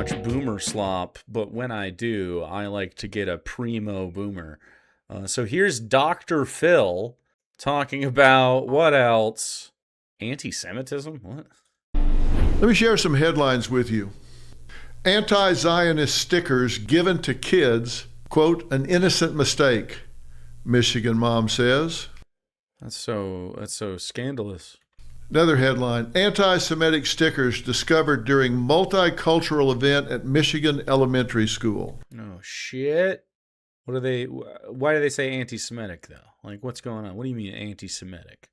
watch Boomer Slop, but when I do, I like to get a primo boomer. So here's Dr. Phil talking about what else? Anti-Semitism? What? Let me share some headlines with you. Anti-Zionist stickers given to kids, quote, an innocent mistake, Michigan mom says. That's so scandalous. Another headline, anti-Semitic stickers discovered during multicultural event at Michigan elementary school. Oh, shit. Why do they say anti-Semitic, though? Like, what's going on? What do you mean anti-Semitic?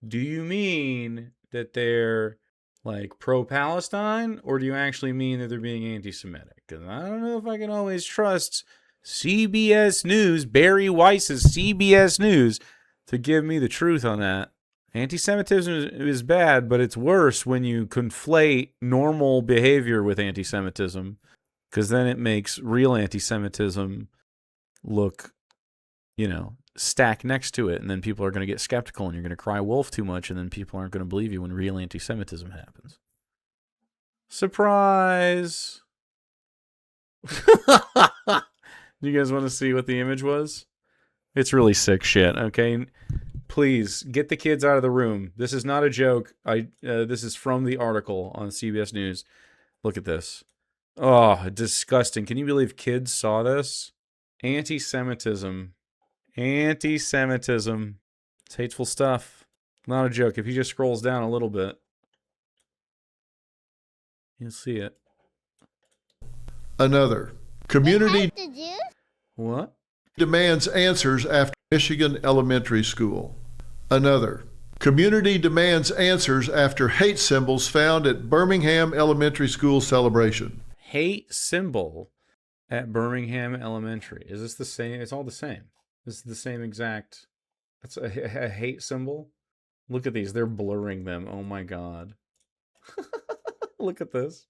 Do you mean that they're, like, pro-Palestine? Or do you actually mean that they're being anti-Semitic? Because I don't know if I can always trust CBS News, Barry Weiss's CBS News, to give me the truth on that. Anti-Semitism is bad, but it's worse when you conflate normal behavior with anti-Semitism, because then it makes real anti-Semitism look, stacked next to it, and then people are going to get skeptical, and you're going to cry wolf too much, and then people aren't going to believe you when real anti-Semitism happens. Surprise! Do you guys want to see what the image was? It's really sick shit, okay? Please, get the kids out of the room. This is not a joke. This is from the article on CBS News. Look at this. Oh, disgusting. Can you believe kids saw this? Anti-Semitism. Anti-Semitism. It's hateful stuff. Not a joke. If he just scrolls down a little bit, you'll see it. Another. Community What? demands answers after Michigan elementary school. Another. Community demands answers after hate symbols found at Birmingham elementary school celebration. Hate symbol at Birmingham Elementary. Is this the same? It's all the same. This is the same exact. That's a hate symbol. Look at these. They're blurring them. Oh my God. Look at this.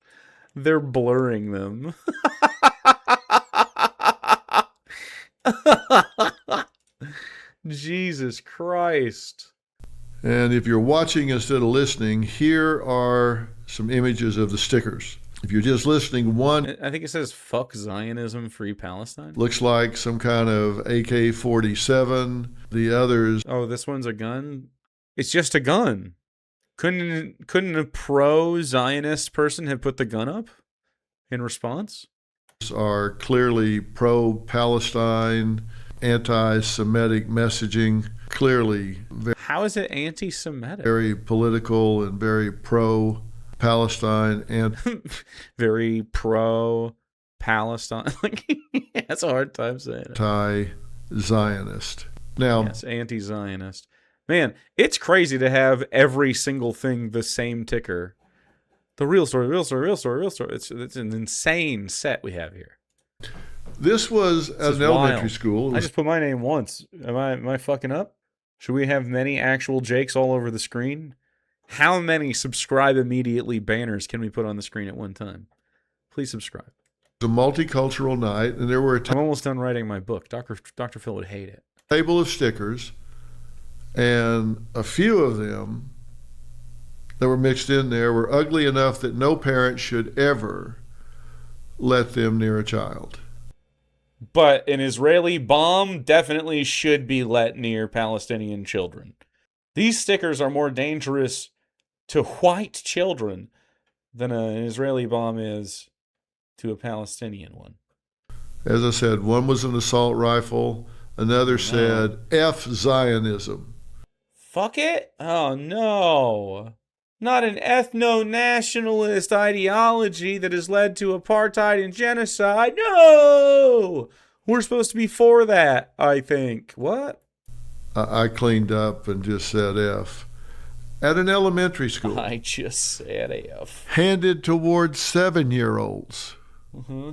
They're blurring them. Jesus Christ. And if you're watching instead of listening, here are some images of the stickers. If you're just listening, one I think it says fuck Zionism, free Palestine. looks like some kind of AK-47. The others Oh, this one's a gun? It's just a gun. Couldn't a pro-Zionist person have put the gun up in response? are clearly pro-Palestine, anti-Semitic messaging, clearly How is it anti-Semitic? very political and very pro-Palestine and Very pro-Palestine. That's a hard time saying it. anti-Zionist. Now, Yes, anti-Zionist. Man, it's crazy to have every single thing the same ticker. The real story, real story, real story, real story. It's an insane set we have here. this was This is an elementary wild. school. I just put my name once. Am I fucking up? Should we have many actual Jakes all over the screen? How many subscribe immediately banners can we put on the screen at one time? Please subscribe. It was a multicultural night, and there were a I'm almost done writing my book. Dr. Phil would hate it. table of stickers, and a few of them that were mixed in there were ugly enough that no parent should ever let them near a child. But an Israeli bomb definitely should be let near Palestinian children. These stickers are more dangerous to white children than an Israeli bomb is to a Palestinian one. As I said, one was an assault rifle, another said F Zionism. Fuck it? Oh no. Not an ethno-nationalist ideology that has led to apartheid and genocide. No! We're supposed to be for that, I think. What? I cleaned up and just said F. At an elementary school. I just said F. Handed towards 7-year-olds. Mm-hmm.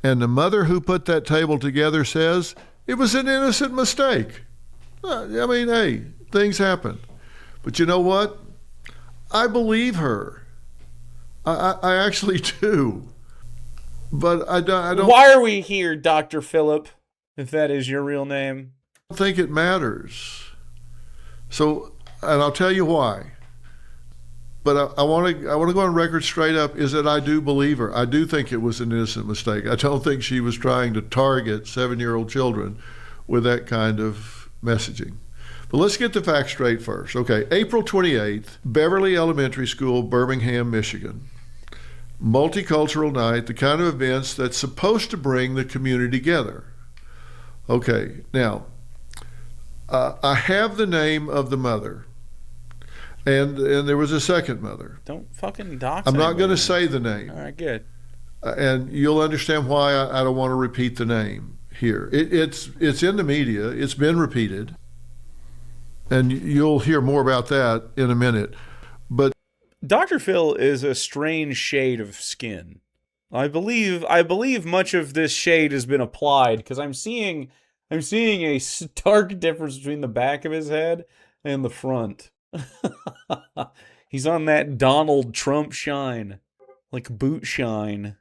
And the mother who put that table together says it was an innocent mistake. I mean, hey, things happen. But you know what? I believe her. I actually do. But I don't Why are we here, Dr. Phillip, if that is your real name? think it matters. So, and I'll tell you why. But I want to go on record straight up is that I do believe her. I do think it was an innocent mistake. I don't think she was trying to target 7-year-old children with that kind of messaging. But let's get the facts straight first. Okay, April 28th, Beverly Elementary School, Birmingham, Michigan. Multicultural night, the kind of events that's supposed to bring the community together. Okay, now, I have the name of the mother. And there was a second mother. Don't fucking dox I'm not anybody, going to man. say the name. All right, good. And you'll understand why I don't want to repeat the name here. It's in the media. It's been repeated. And you'll hear more about that in a minute. But Dr. Phil is a strange shade of skin. I believe much of this shade has been applied because I'm seeing a stark difference between the back of his head and the front. He's on that Donald Trump shine, like boot shine.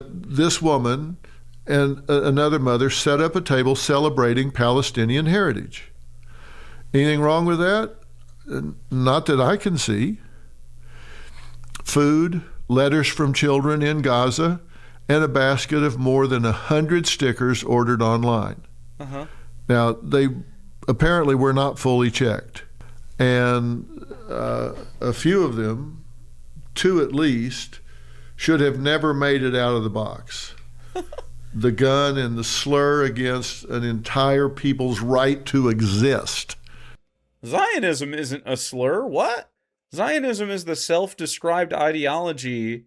this woman and another mother set up a table celebrating Palestinian heritage. Anything wrong with that? Not that I can see. Food, letters from children in Gaza, and a basket of more than 100 stickers ordered online. Uh-huh. Now, they apparently were not fully checked. And a few of them, 2 at least, should have never made it out of the box. The gun and the slur against an entire people's right to exist. Zionism isn't a slur. What? Zionism is the self-described ideology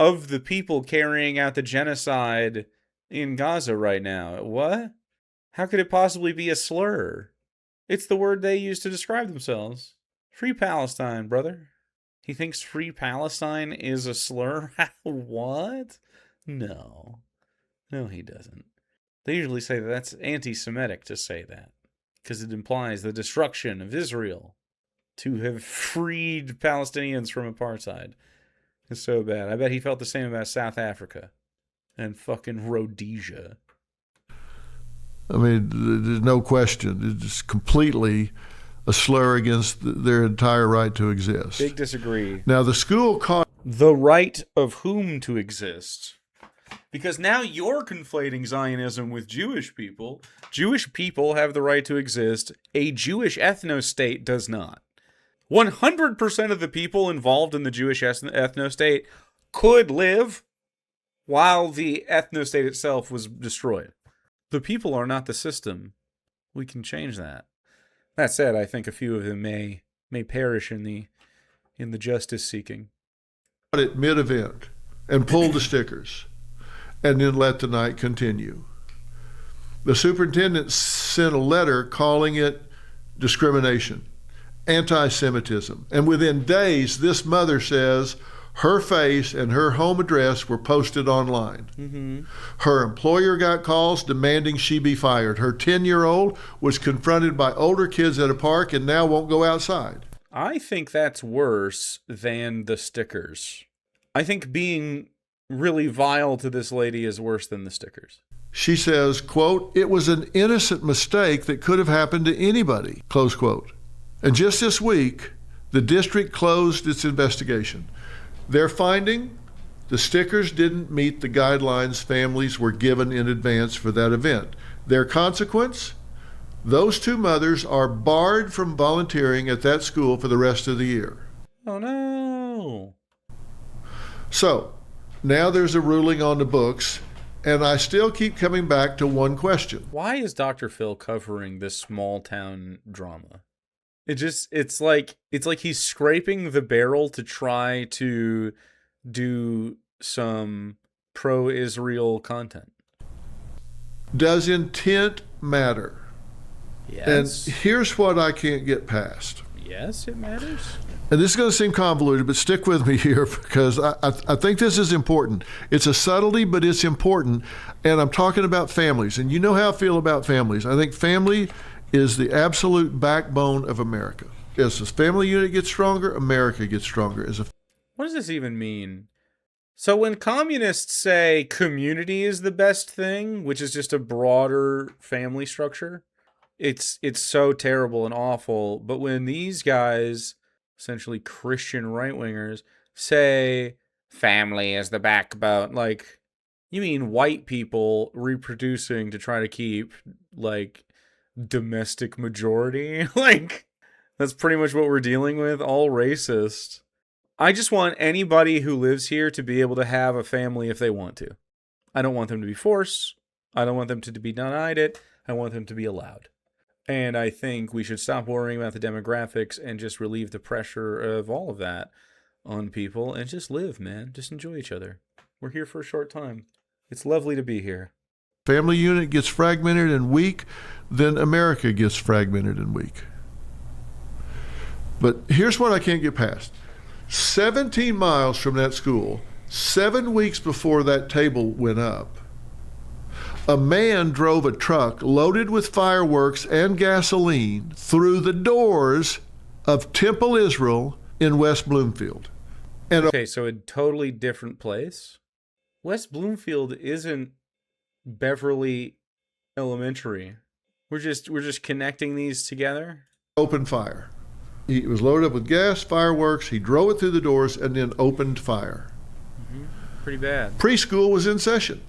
of the people carrying out the genocide in Gaza right now. What? How could it possibly be a slur? It's the word they use to describe themselves. Free Palestine, brother. He thinks Free Palestine is a slur? What? No. No, he doesn't. They usually say that that's anti-Semitic to say that, because it implies the destruction of Israel. To have freed Palestinians from apartheid is so bad. I bet he felt the same about South Africa and fucking Rhodesia. I mean, there's no question. It's completely a slur against their entire right to exist. Big disagree. Now, the school caught The right of whom to exist. Because now you're conflating Zionism with Jewish people. Jewish people have the right to exist. A Jewish ethno-state does not. 100% of the people involved in the Jewish ethno-state could live while the ethno-state itself was destroyed. The people are not the system. We can change that. That said, I think a few of them may perish in the justice seeking. at mid-event and pulled the stickers and then let the night continue. The superintendent sent a letter calling it discrimination, anti-Semitism. And within days, this mother says her face and her home address were posted online. Mm-hmm. Her employer got calls demanding she be fired. Her 10-year-old was confronted by older kids at a park and now won't go outside. I think that's worse than the stickers. I think being really vile to this lady is worse than the stickers. She says, quote, "It was an innocent mistake that could have happened to anybody," close quote. And just this week, the district closed its investigation. Their finding, the stickers didn't meet the guidelines families were given in advance for that event. Their consequence, those 2 mothers are barred from volunteering at that school for the rest of the year. Oh no. So, now there's a ruling on the books, and I still keep coming back to one question. Why is Dr. Phil covering this small town drama? It's like he's scraping the barrel to try to do some pro-Israel content. Does intent matter? Yes. And here's what I can't get past. Yes, it matters. And this is going to seem convoluted, but stick with me here because I think this is important. It's a subtlety, but it's important. And I'm talking about families. And you know how I feel about families. I think family is the absolute backbone of America. As this family unit gets stronger, America gets stronger. What does this even mean? So when communists say community is the best thing, which is just a broader family structure, it's so terrible and awful. But when these guys essentially Christian right-wingers say family is the backbone. Like, you mean white people reproducing to try to keep, like, domestic majority? Like, that's pretty much what we're dealing with. All racist. I just want anybody who lives here to be able to have a family if they want to. I don't want them to be forced. I don't want them to be denied it. I want them to be allowed. And I think we should stop worrying about the demographics and just relieve the pressure of all of that on people and just live, man. Just enjoy each other. We're here for a short time. It's lovely to be here. Family unit gets fragmented and weak, then America gets fragmented and weak. But here's what I can't get past. 17 miles from that school, 7 weeks before that table went up, a man drove a truck loaded with fireworks and gasoline through the doors of Temple Israel in West Bloomfield. And okay, so a totally different place. West Bloomfield isn't Beverly Elementary. We're just connecting these together. Opened fire. He was loaded up with gas, fireworks. He drove it through the doors and then opened fire. Pretty bad. Preschool was in session.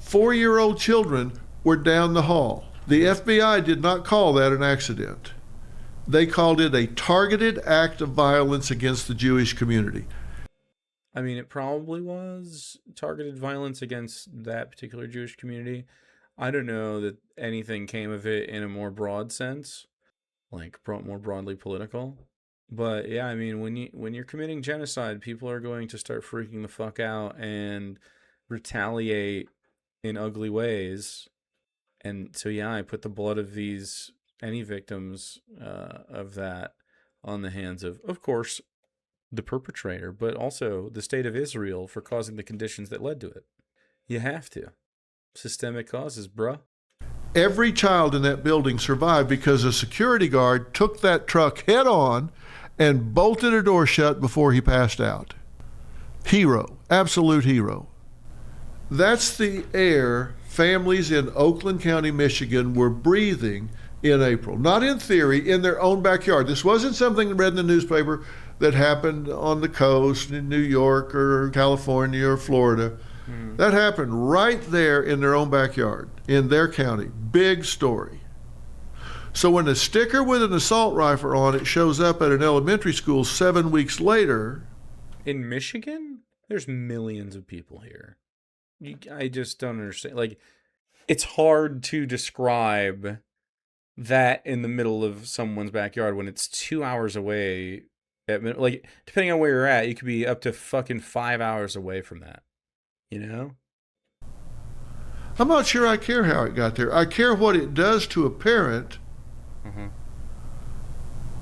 4-year-old children were down the hall. The FBI did not call that an accident. They called it a targeted act of violence against the Jewish community. I mean, it probably was targeted violence against that particular Jewish community. I don't know that anything came of it in a more broad sense, like more broadly political. But yeah, I mean, when you're committing genocide, people are going to start freaking the fuck out and retaliate in ugly ways. And so yeah, I put the blood of any victims of that on the hands of course, the perpetrator, but also the state of Israel for causing the conditions that led to it. You have to. Systemic causes, bruh. Every child in that building survived because a security guard took that truck head on and bolted a door shut before he passed out. Hero, absolute hero. That's the air families in Oakland County, Michigan were breathing in April. Not in theory, in their own backyard. This wasn't something read in the newspaper that happened on the coast in New York or California or Florida. That happened right there in their own backyard, in their county. Big story. So when a sticker with an assault rifle on it shows up at an elementary school 7 weeks later. In Michigan? There's millions of people here. I just don't understand. Like, it's hard to describe that in the middle of someone's backyard when it's 2 hours away. Like, depending on where you're at, you could be up to fucking 5 hours away from that. You know? I'm not sure I care how it got there. I care what it does to a parent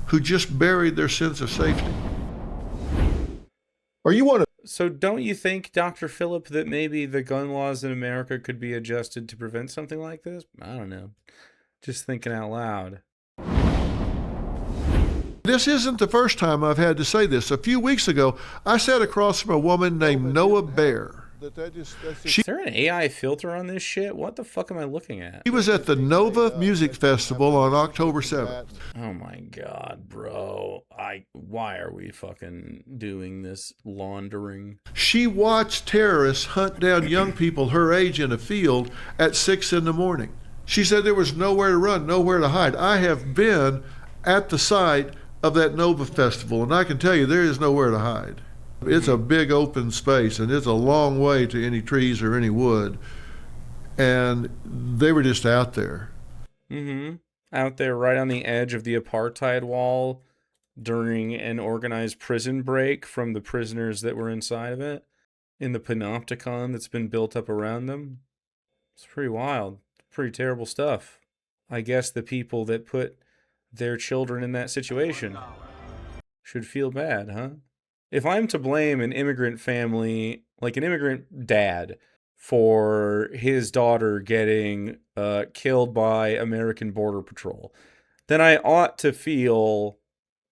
who just buried their sense of safety. Or you want to... So don't you think, Dr. Phillip, that maybe the gun laws in America could be adjusted to prevent something like this? I don't know. Just thinking out loud. This isn't the first time I've had to say this. A few weeks ago, I sat across from a woman named Noah Bear. Is there an AI filter on this shit? What the fuck am I looking at? She was at the Nova Music Festival on October 7th. Oh my god, bro. Why are we fucking doing this laundering? She watched terrorists hunt down young people her age in a field at 6 in the morning. She said there was nowhere to run, nowhere to hide. I have been at the site of that Nova Festival, and I can tell you there is nowhere to hide. It's a big open space, and it's a long way to any trees or any wood. And they were just out there. Out there right on the edge of the apartheid wall during an organized prison break from the prisoners that were inside of it in the panopticon that's been built up around them. It's pretty wild. Pretty terrible stuff. I guess the people that put their children in that situation should feel bad, huh? If I'm to blame an immigrant family, like an immigrant dad, for his daughter getting killed by American Border Patrol, then I ought to feel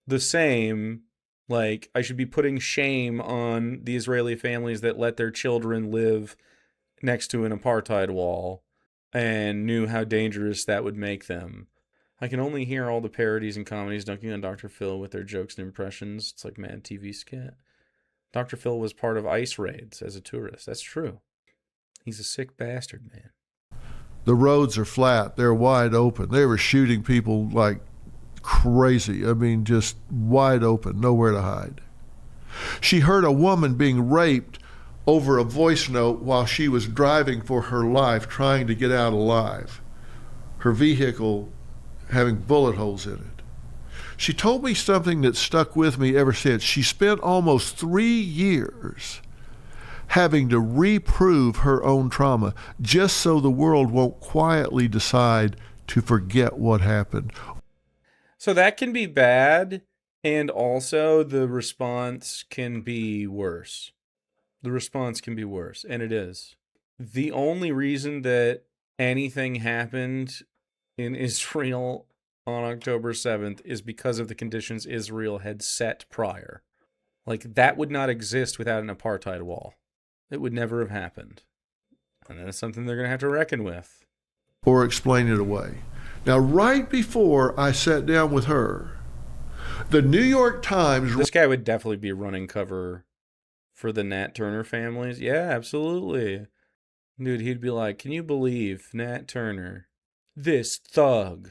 the same. Like, I should be putting shame on the Israeli families that let their children live next to an apartheid wall and knew how dangerous that would make them. I can only hear all the parodies and comedies dunking on Dr. Phil with their jokes and impressions. It's like Mad TV skit. Dr. Phil was part of ICE raids as a tourist. That's true. He's a sick bastard, man. The roads are flat. They're wide open. They were shooting people like crazy. I mean, just wide open, nowhere to hide. She heard a woman being raped over a voice note while she was driving for her life, trying to get out alive. Her vehicle having bullet holes in it. She told me something that stuck with me ever since. She spent almost 3 years having to reprove her own trauma just so the world won't quietly decide to forget what happened. So that can be bad, and also the response can be worse. The response can be worse, and it is. The only reason that anything happened in Israel on October 7th is because of the conditions Israel had set prior. Like, that would not exist without an apartheid wall. It would never have happened. And that's something they're going to have to reckon with. Or explain it away. Now, right before I sat down with her, the New York Times... This guy would definitely be running cover for the Nat Turner families. Yeah, absolutely. Dude, he'd be like, can you believe Nat Turner, this thug,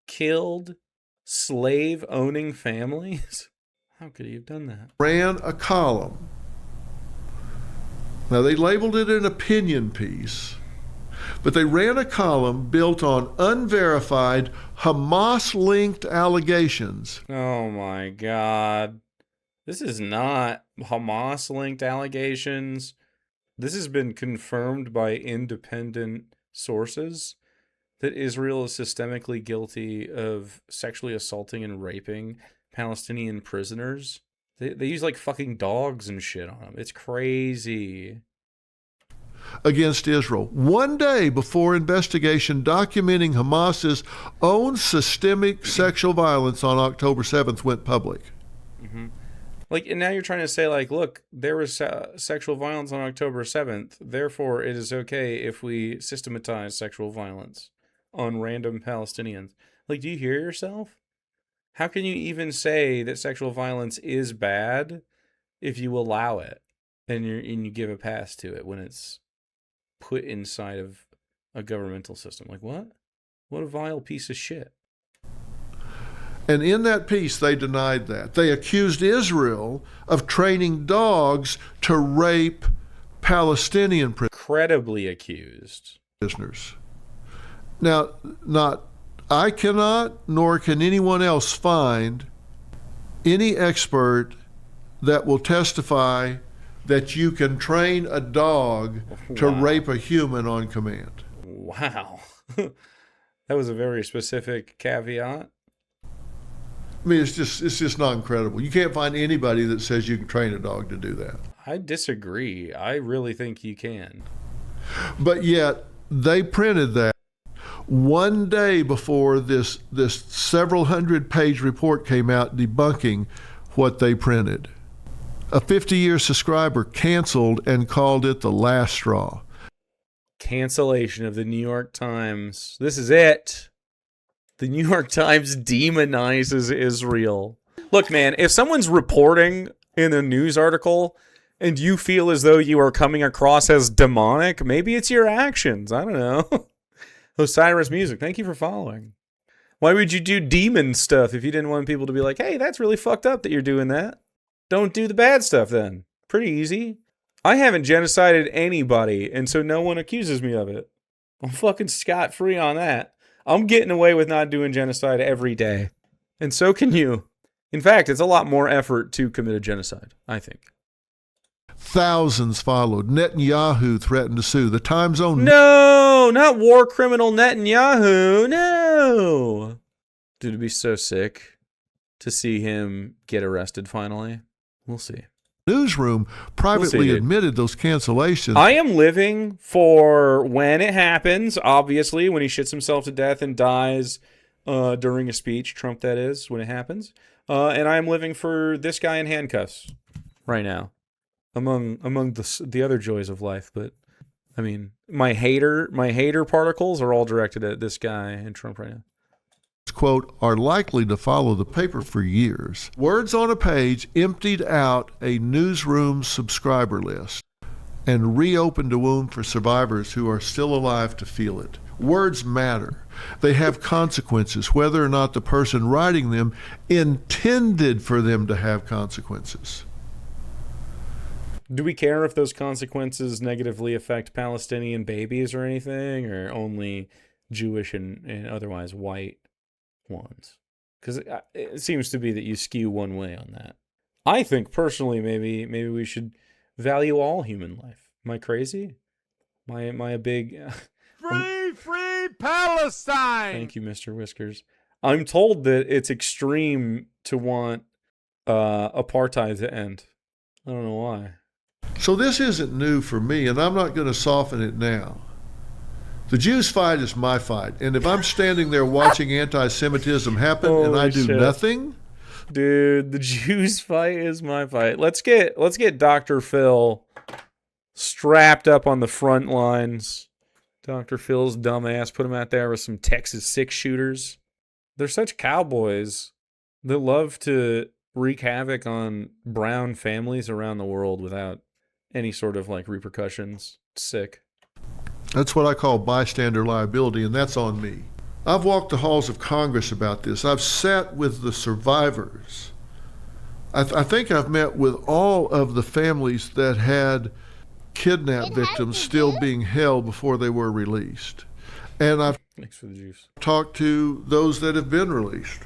killed slave-owning families? How could he have done that? Ran a column. Now, they labeled it an opinion piece, but they ran a column built on unverified Hamas-linked allegations. Oh my God. This is not Hamas-linked allegations. This has been confirmed by independent sources that Israel is systemically guilty of sexually assaulting and raping Palestinian prisoners. They use like fucking dogs and shit on them. It's crazy. Against Israel, 1 day before investigation documenting Hamas's own systemic sexual violence on October 7th went public. Mm-hmm. Like, and now you're trying to say, like, look, there was sexual violence on October 7th. Therefore, it is okay if we systematize sexual violence on random Palestinians. Like, do you hear yourself? How can you even say that sexual violence is bad if you allow it and you give a pass to it when it's put inside of a governmental system? Like, what? What a vile piece of shit. And in that piece, they denied that. They accused Israel of training dogs to rape Palestinian Credibly accused. Prisoners. Now, I cannot, nor can anyone else find any expert that will testify that you can train a dog to rape a human on command. Wow. That was a very specific caveat. I mean, it's just not incredible. You can't find anybody that says you can train a dog to do that. I disagree. I really think you can. But yet, they printed that 1 day before this several hundred-page report came out debunking what they printed. A 50-year subscriber canceled and called it the last straw. Cancellation of the New York Times. This is it. The New York Times demonizes Israel. Look, man, if someone's reporting in a news article and you feel as though you are coming across as demonic, maybe it's your actions. I don't know. Osiris Music, thank you for following. Why would you do demon stuff if you didn't want people to be like, hey, that's really fucked up that you're doing that? Don't do the bad stuff then. Pretty easy. I haven't genocided anybody, and so no one accuses me of it. I'm fucking scot-free on that. I'm getting away with not doing genocide every day. And so can you. In fact, it's a lot more effort to commit a genocide, I think. Thousands followed. Netanyahu threatened to sue. The Times own... No, not war criminal Netanyahu. No. Dude, it'd be so sick to see him get arrested finally. We'll see. Newsroom privately admitted those cancellations. I am living for when it happens, obviously, when he shits himself to death and dies during a speech, Trump that is, when it happens. And I am living for this guy in handcuffs right now, among the other joys of life. But, I mean, my hater particles are all directed at this guy and Trump right now. quote, are likely to follow the paper for years. Words on a page emptied out a newsroom subscriber list and reopened a wound for survivors who are still alive to feel it. Words matter. They have consequences, whether or not the person writing them intended for them to have consequences. Do we care if those consequences negatively affect Palestinian babies or anything, or only Jewish and otherwise white ones? Because it seems to be that you skew one way on that. I think personally, maybe we should value all human life. Am I crazy? Am I a big Free Palestine? Thank you, Mr. Whiskers. I'm told that it's extreme to want apartheid to end. I don't know why. So this isn't new for me, and I'm not going to soften it now. The Jews fight is my fight, and if I'm standing there watching anti-Semitism happen and I do nothing, dude, the Jews fight is my fight. Let's get Dr. Phil strapped up on the front lines. Dr. Phil's dumbass, put him out there with some Texas 6-shooters. They're such cowboys. They love to wreak havoc on brown families around the world without any sort of like repercussions. Sick. That's what I call bystander liability, and that's on me. I've walked the halls of Congress about this. I've sat with the survivors. I think I've met with all of the families that had kidnapped victims still being held before they were released. And I've Thanks for the juice. Talked to those that have been released.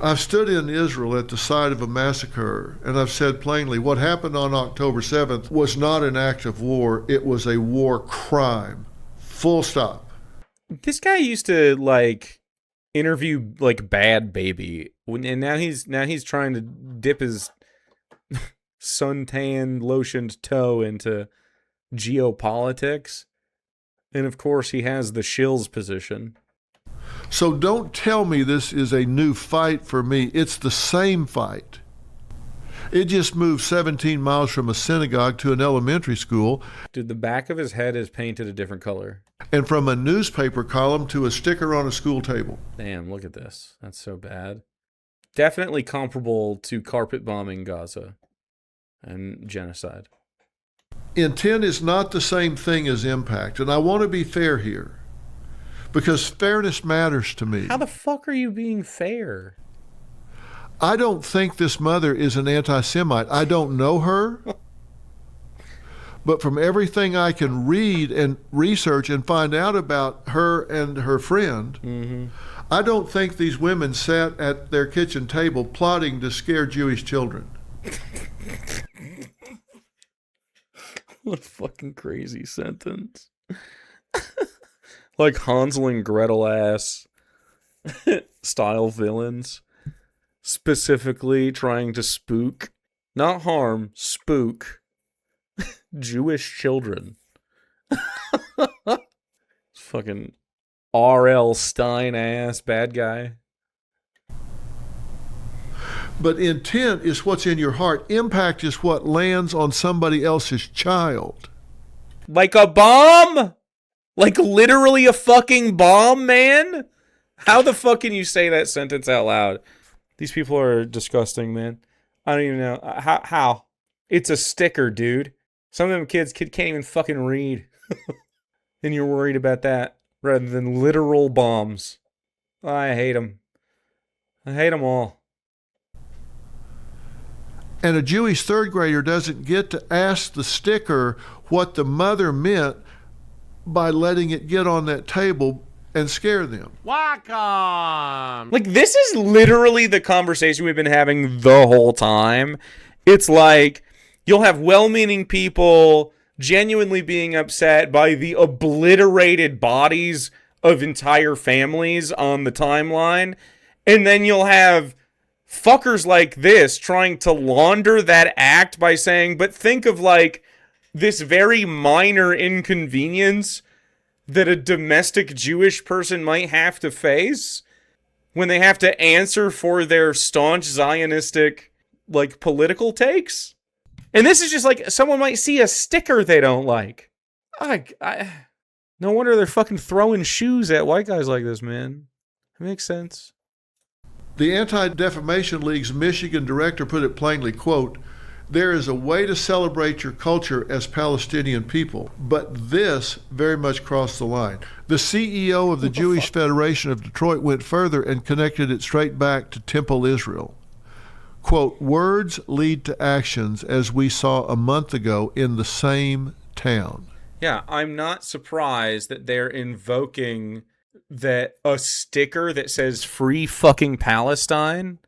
I've stood in Israel at the site of a massacre, and I've said plainly, what happened on October 7th was not an act of war, it was a war crime. Full stop. This guy used to like interview like Bad Baby, and now he's trying to dip his suntan lotioned toe into geopolitics. And of course he has the shills position. So don't tell me this is a new fight for me. It's the same fight. It just moved 17 miles from a synagogue to an elementary school. Dude, the back of his head is painted a different color. And from a newspaper column to a sticker on a school table. Damn, look at this. That's so bad. Definitely comparable to carpet bombing Gaza and genocide. Intent is not the same thing as impact, and I want to be fair here because fairness matters to me. How the fuck are you being fair? I don't think this mother is an anti-Semite. I don't know her. But from everything I can read and research and find out about her and her friend, I don't think these women sat at their kitchen table plotting to scare Jewish children. What a fucking crazy sentence. Like Hansel and Gretel ass style villains. Specifically trying to spook, not harm, spook Jewish children. Fucking R.L. Stein ass bad guy. But intent is what's in your heart. Impact is what lands on somebody else's child. Like a bomb? Like literally a fucking bomb, man? How the fuck can you say that sentence out loud? These people are disgusting, man. I don't even know. How? It's a sticker, dude. Some of them kids can't even fucking read. And you're worried about that rather than literal bombs. I hate them. I hate them all. And a Jewish third grader doesn't get to ask the sticker what the mother meant by letting it get on that table and scare them. Welcome. Like, this is literally the conversation we've been having the whole time. It's like, you'll have well-meaning people genuinely being upset by the obliterated bodies of entire families on the timeline. And then you'll have fuckers like this trying to launder that act by saying, but think of like this very minor inconvenience that a domestic Jewish person might have to face when they have to answer for their staunch Zionistic, like, political takes. And this is just like, someone might see a sticker they don't like. No wonder they're fucking throwing shoes at white guys like this, man. It makes sense. The Anti-Defamation League's Michigan director put it plainly, quote, "There is a way to celebrate your culture as Palestinian people, but this very much crossed the line." The CEO of the Jewish Federation of Detroit went further and connected it straight back to Temple Israel. Quote, "Words lead to actions, as we saw a month ago in the same town." Yeah, I'm not surprised that they're invoking that a sticker that says "Free fucking Palestine."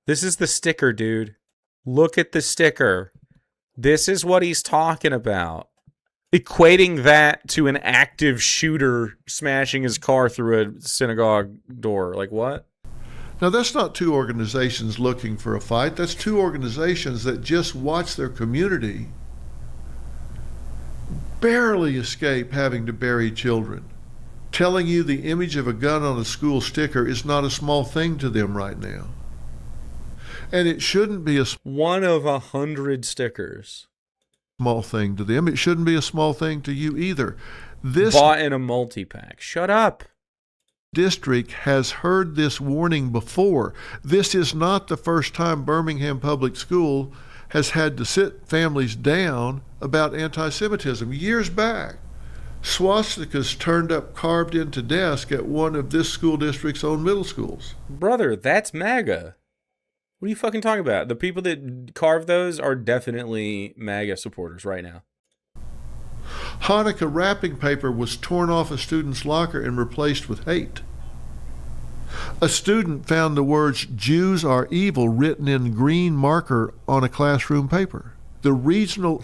This is the sticker, dude. Look at the sticker. This is what he's talking about. Equating that to an active shooter smashing his car through a synagogue door. Like, what? Now, that's not two organizations looking for a fight. That's two organizations that just watch their community barely escape having to bury children. Telling you the image of a gun on a school sticker is not a small thing to them right now. And it shouldn't be a One of 100 stickers. small thing to them. It shouldn't be a small thing to you either. This Bought in a multi-pack. Shut up. district has heard this warning before. This is not the first time Birmingham Public School has had to sit families down about anti-Semitism. Years back, swastikas turned up carved into desk at one of this school district's own middle schools. Brother, that's MAGA. What are you fucking talking about? The people that carve those are definitely MAGA supporters right now. Hanukkah wrapping paper was torn off a student's locker and replaced with hate. A student found the words "Jews are evil" written in green marker on a classroom paper. The regional...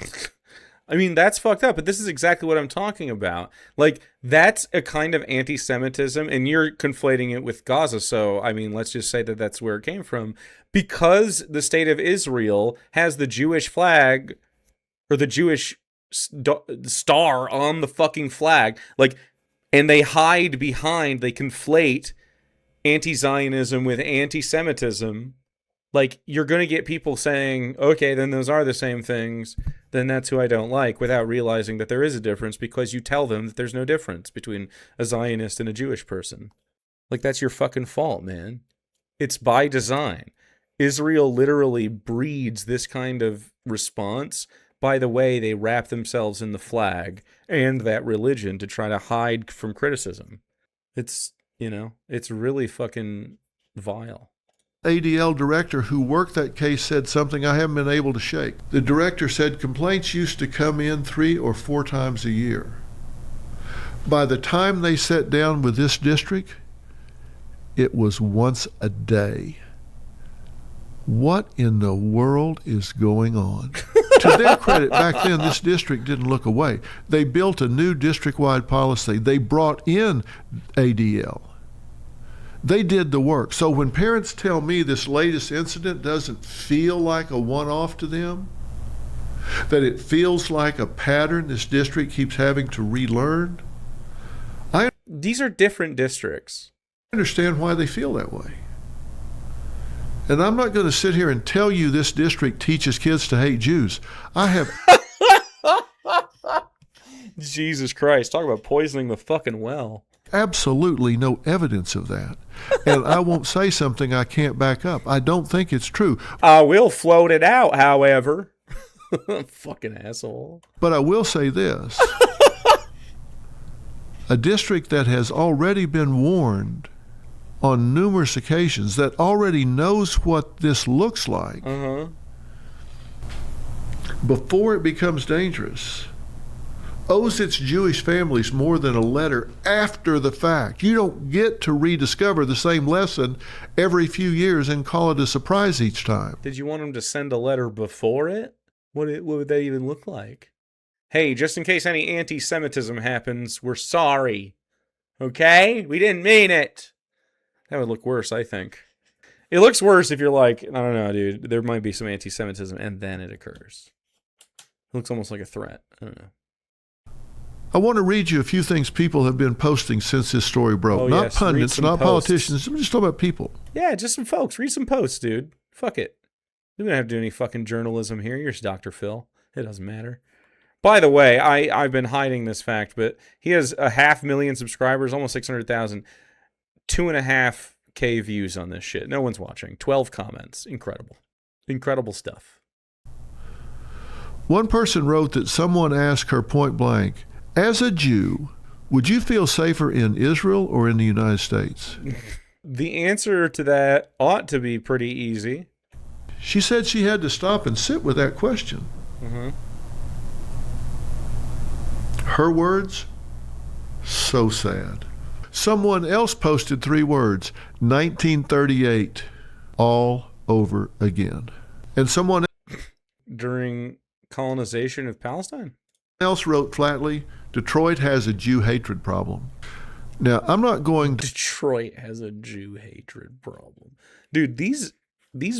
I mean, that's fucked up, but this is exactly what I'm talking about. Like, that's a kind of anti-Semitism, and you're conflating it with Gaza, so, I mean, let's just say that that's where it came from. Because the state of Israel has the Jewish flag, or the Jewish star on the fucking flag, like, and they hide behind, they conflate anti-Zionism with anti-Semitism. Like, you're going to get people saying, okay, then those are the same things, then that's who I don't like, without realizing that there is a difference because you tell them that there's no difference between a Zionist and a Jewish person. Like, that's your fucking fault, man. It's by design. Israel literally breeds this kind of response by the way they wrap themselves in the flag and that religion to try to hide from criticism. It's, you know, it's really fucking vile. ADL director who worked that case said something I haven't been able to shake. The director said complaints used to come in 3 or 4 times a year. By the time they sat down with this district, it was once a day. What in the world is going on? To their credit, back then, this district didn't look away. They built a new district-wide policy. They brought in ADL. They did the work. So when parents tell me this latest incident doesn't feel like a one-off to them, that it feels like a pattern this district keeps having to relearn, These are different districts. I understand why they feel that way. And I'm not going to sit here and tell you this district teaches kids to hate Jews. I have Jesus Christ, talk about poisoning the fucking well. absolutely no evidence of that. And I won't say something I can't back up. I don't think it's true. I will float it out, however. Fucking asshole. But I will say this. A district that has already been warned on numerous occasions, that already knows what this looks like, before it becomes dangerous, owes its Jewish families more than a letter after the fact. You don't get to rediscover the same lesson every few years and call it a surprise each time. Did you want them to send a letter before it? What would that even look like? Hey, just in case any anti-Semitism happens, we're sorry. Okay? We didn't mean it. That would look worse, I think. It looks worse if you're like, I don't know, dude, there might be some anti-Semitism, and then it occurs. It looks almost like a threat. I don't know. I want to read you a few things people have been posting since this story broke. Oh, not yes. pundits, not posts. politicians. I'm just talking about people. Yeah, just some folks. Read some posts, dude. Fuck it. We don't have to do any fucking journalism here. You're just Dr. Phil. It doesn't matter. By the way, I've been hiding this fact, but he has 500,000 subscribers, almost 600,000. 2.5K views on this shit. No one's watching. 12 comments. Incredible. Incredible stuff. One person wrote that someone asked her point blank, as a Jew, would you feel safer in Israel or in the United States? The answer to that ought to be pretty easy. She said she had to stop and sit with that question. Mm-hmm. Her words, so sad. Someone else posted 3 words, 1938, all over again. And someone During colonization of Palestine? else wrote flatly, Detroit has a Jew hatred problem. Now, I'm not going to... Detroit has a Jew hatred problem. Dude, these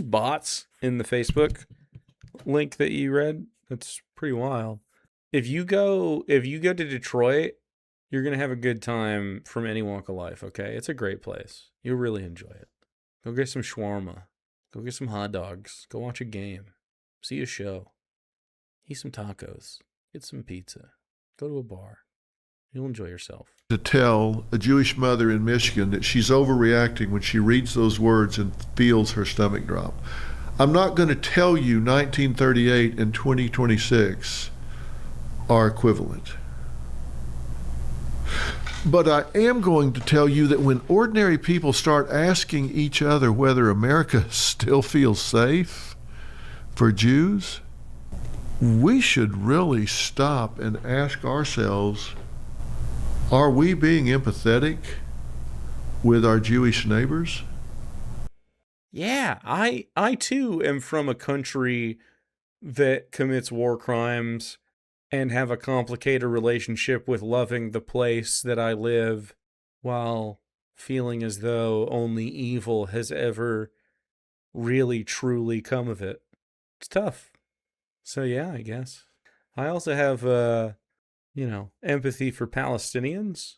bots in the Facebook link that you read, that's pretty wild. If you go to Detroit, you're going to have a good time from any walk of life, okay? It's a great place. You'll really enjoy it. Go get some shawarma. Go get some hot dogs. Go watch a game. See a show. Eat some tacos. Get some pizza. Go to a bar. You'll enjoy yourself. To tell a Jewish mother in Michigan that she's overreacting when she reads those words and feels her stomach drop. I'm not going to tell you 1938 and 2026 are equivalent. But I am going to tell you that when ordinary people start asking each other whether America still feels safe for Jews, we should really stop and ask ourselves, are we being empathetic with our Jewish neighbors? Yeah, I too am from a country that commits war crimes and have a complicated relationship with loving the place that I live while feeling as though only evil has ever really truly come of it. It's tough. So yeah, I guess. I also have empathy for Palestinians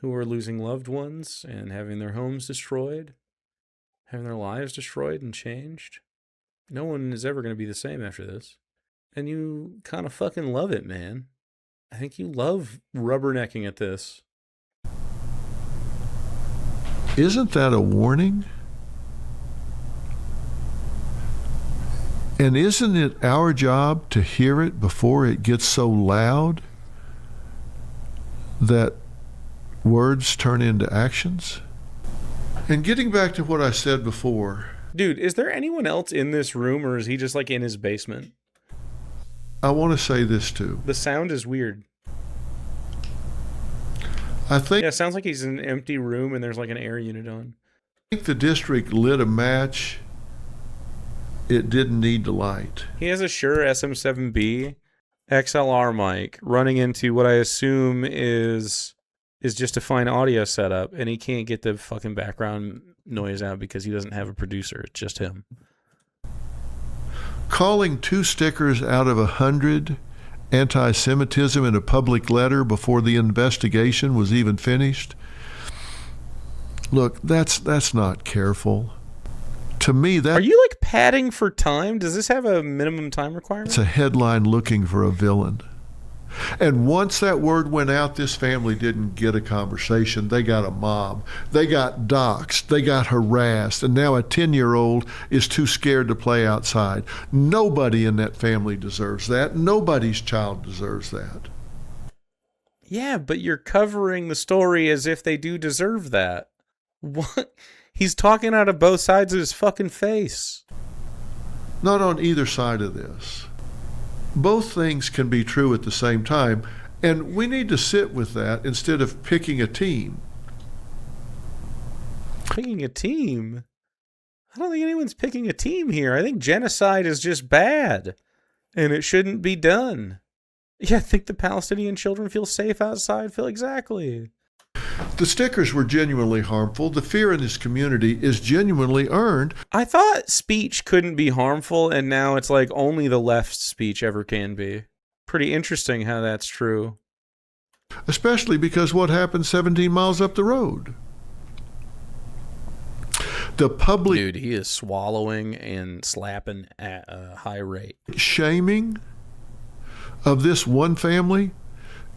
who are losing loved ones and having their homes destroyed, having their lives destroyed and changed. No one is ever going to be the same after this. And you kind of fucking love it, man. I think you love rubbernecking at this. Isn't that a warning? And isn't it our job to hear it before it gets so loud that words turn into actions? And getting back to what I said before. Dude, is there anyone else in this room, or is he just like in his basement? I want to say this too. The sound is weird. I think Yeah, it sounds like he's in an empty room and there's like an air unit on. the district lit a match it didn't need to light. He has a Shure SM7B XLR mic running into what I assume is just a fine audio setup, and he can't get the fucking background noise out because he doesn't have a producer. It's just him. Calling 2 stickers out of 100 anti-Semitism in a public letter before the investigation was even finished. Look, that's not careful. To me, Are you like padding for time? Does this have a minimum time requirement? It's a headline looking for a villain. And once that word went out, this family didn't get a conversation. They got a mob. They got doxxed. They got harassed. And now a 10-year-old is too scared to play outside. Nobody in that family deserves that. Nobody's child deserves that. Yeah, but you're covering the story as if they do deserve that. What? He's talking out of both sides of his fucking face. Not on either side of this. Both things can be true at the same time, and we need to sit with that instead of picking a team. Picking a team? I don't think anyone's picking a team here. I think genocide is just bad, and it shouldn't be done. Yeah, I think the Palestinian children feel safe outside. Feel exactly. The stickers were genuinely harmful. The fear in this community is genuinely earned. I thought speech couldn't be harmful, and now it's like only the left's speech ever can be. Pretty interesting how that's true. Especially because what happened 17 miles up the road. The public Dude, he is swallowing and slapping at a high rate. shaming of this one family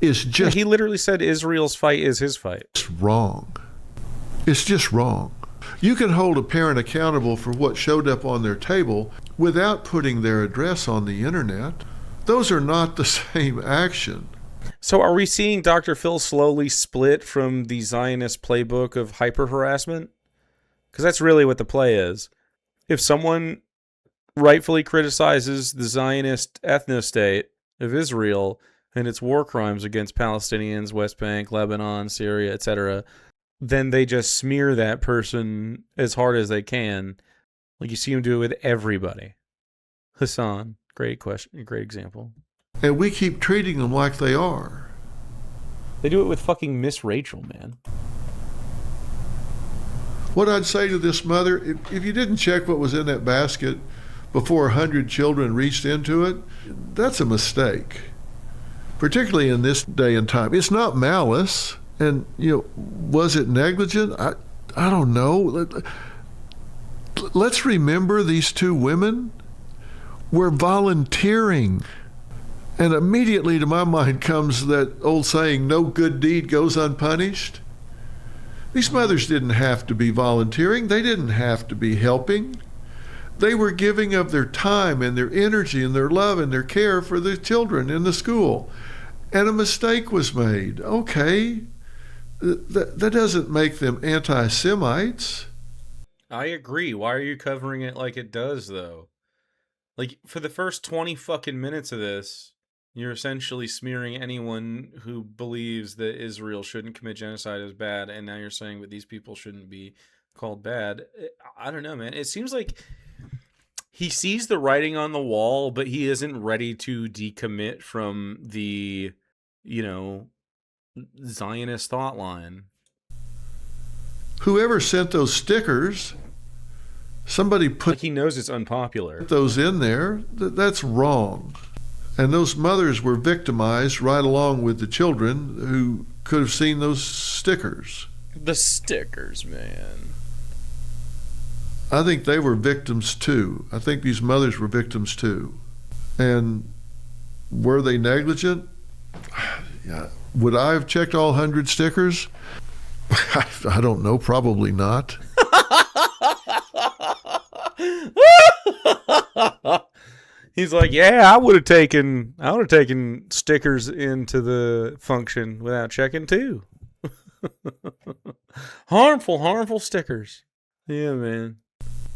is just He literally said Israel's fight is his fight. wrong. It's just wrong. You can hold a parent accountable for what showed up on their table without putting their address on the internet. Those are not the same action. So are we seeing Dr. Phil slowly split from the Zionist playbook of hyper-harassment? Because that's really what the play is. If someone rightfully criticizes the Zionist ethno-state of Israel and its war crimes against Palestinians, West Bank, Lebanon, Syria, etc., then they just smear that person as hard as they can. Like you see them do it with everybody. Hassan, great question, great example. And we keep treating them like they are. They do it with fucking Miss Rachel, man. What I'd say to this mother, if you didn't check what was in that basket before 100 children reached into it, that's a mistake. Particularly in this day and time. It's not malice. And, was it negligent? I don't know. Let's remember these two women were volunteering. And immediately to my mind comes that old saying, no good deed goes unpunished. These mothers didn't have to be volunteering. They didn't have to be helping. They were giving of their time and their energy and their love and their care for the children in the school. And a mistake was made. Okay. That doesn't make them anti-Semites. I agree. Why are you covering it like it does, though? Like, for the first 20 fucking minutes of this, you're essentially smearing anyone who believes that Israel shouldn't commit genocide as bad, and now you're saying that these people shouldn't be called bad. I don't know, man. It seems like he sees the writing on the wall, but he isn't ready to decommit from the, Zionist thought line. Whoever sent those stickers, somebody put he knows it's unpopular. Those in there. That's wrong. And those mothers were victimized right along with the children who could have seen those stickers. The stickers, man. I think they were victims too. I think these mothers were victims too. And were they negligent? Yeah. Would I have checked all 100 stickers? I don't know. Probably not. He's like, yeah, I would have taken stickers into the function without checking too. harmful stickers. Yeah, man.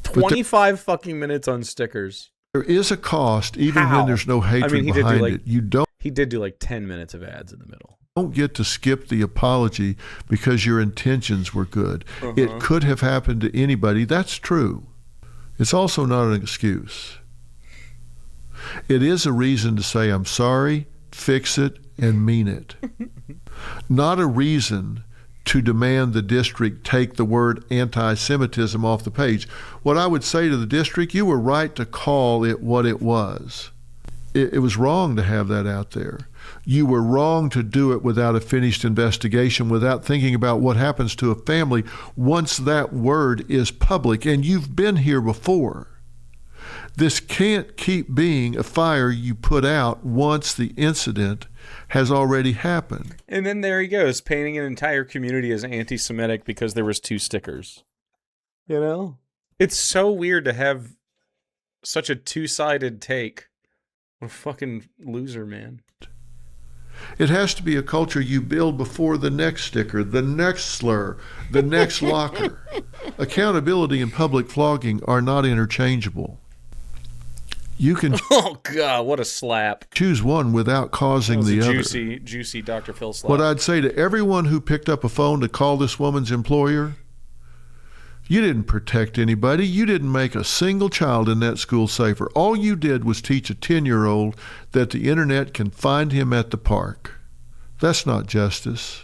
25 fucking minutes on stickers. There is a cost, even when there's no hatred behind it. He did do like 10 minutes of ads in the middle. Don't get to skip the apology because your intentions were good. It could have happened to anybody. That's true. It's also not an excuse. It is a reason to say, I'm sorry, fix it, and mean it. Not a reason to demand the district take the word anti-Semitism off the page. What I would say to the district, you were right to call it what it was. It was wrong to have that out there. You were wrong to do it without a finished investigation, without thinking about what happens to a family once that word is public. And you've been here before. This can't keep being a fire you put out once the incident has already happened. And then there he goes, painting an entire community as anti-Semitic because there was 2 stickers. It's so weird to have such a two-sided take. What a fucking loser, man. It has to be a culture you build before the next sticker, the next slur, the next locker. Accountability and public flogging are not interchangeable. You can oh God, what a slap. Choose one without causing the other. Juicy Dr. Phil slap. What I'd say to everyone who picked up a phone to call this woman's employer, you didn't protect anybody. You didn't make a single child in that school safer. All you did was teach a 10-year-old that the internet can find him at the park. That's not justice.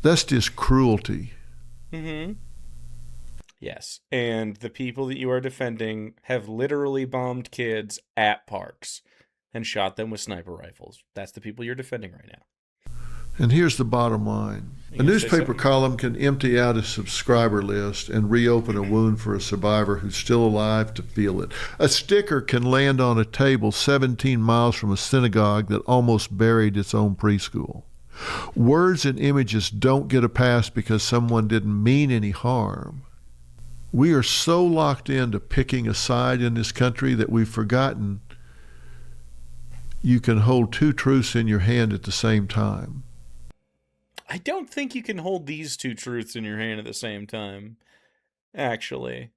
That's just cruelty. Mm-hmm. Yes, and the people that you are defending have literally bombed kids at parks and shot them with sniper rifles. That's the people you're defending right now. And here's the bottom line. A newspaper column can empty out a subscriber list and reopen a wound for a survivor who's still alive to feel it. A sticker can land on a table 17 miles from a synagogue that almost buried its own preschool. Words and images don't get a pass because someone didn't mean any harm. We are so locked into picking a side in this country that we've forgotten you can hold two truths in your hand at the same time. I don't think you can hold these two truths in your hand at the same time, actually.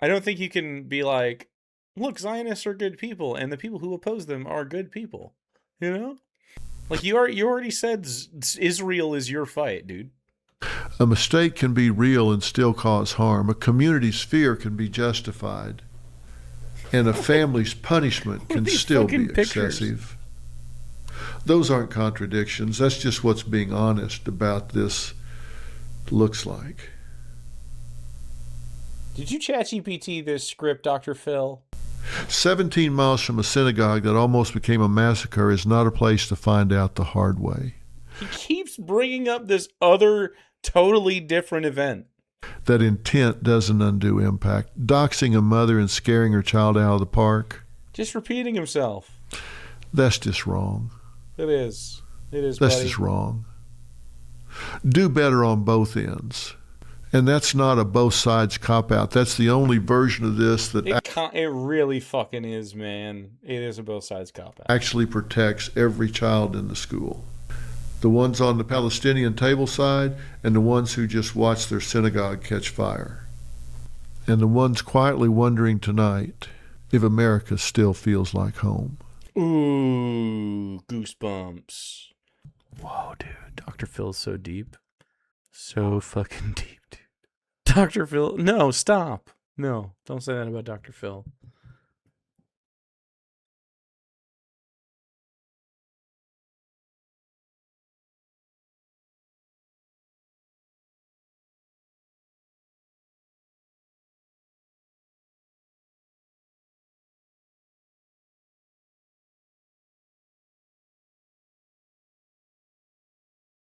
I don't think you can be like, look, Zionists are good people, and the people who oppose them are good people. You know? Like, you already said Israel is your fight, dude. A mistake can be real and still cause harm. A community's fear can be justified. And a family's punishment can still be excessive. Those aren't contradictions. That's just what's being honest about this looks like. Did you ChatGPT this script, Dr. Phil? 17 miles from a synagogue that almost became a massacre is not a place to find out the hard way. He keeps bringing up this other totally different event. That intent doesn't undo impact. Doxing a mother and scaring her child out of the park. Just repeating himself. That's just wrong. It is. It is, That's buddy. just wrong. Do better on both ends. And that's not a both sides cop-out. That's the only version of this that It really fucking is, man. It is a both sides cop-out. actually protects every child in the school. The ones on the Palestinian table side and the ones who just watched their synagogue catch fire. And the ones quietly wondering tonight if America still feels like home. Ooh, goosebumps. Whoa, dude. Dr. Phil's so deep. So fucking deep, dude. Dr. Phil. No, stop. No, don't say that about Dr. Phil.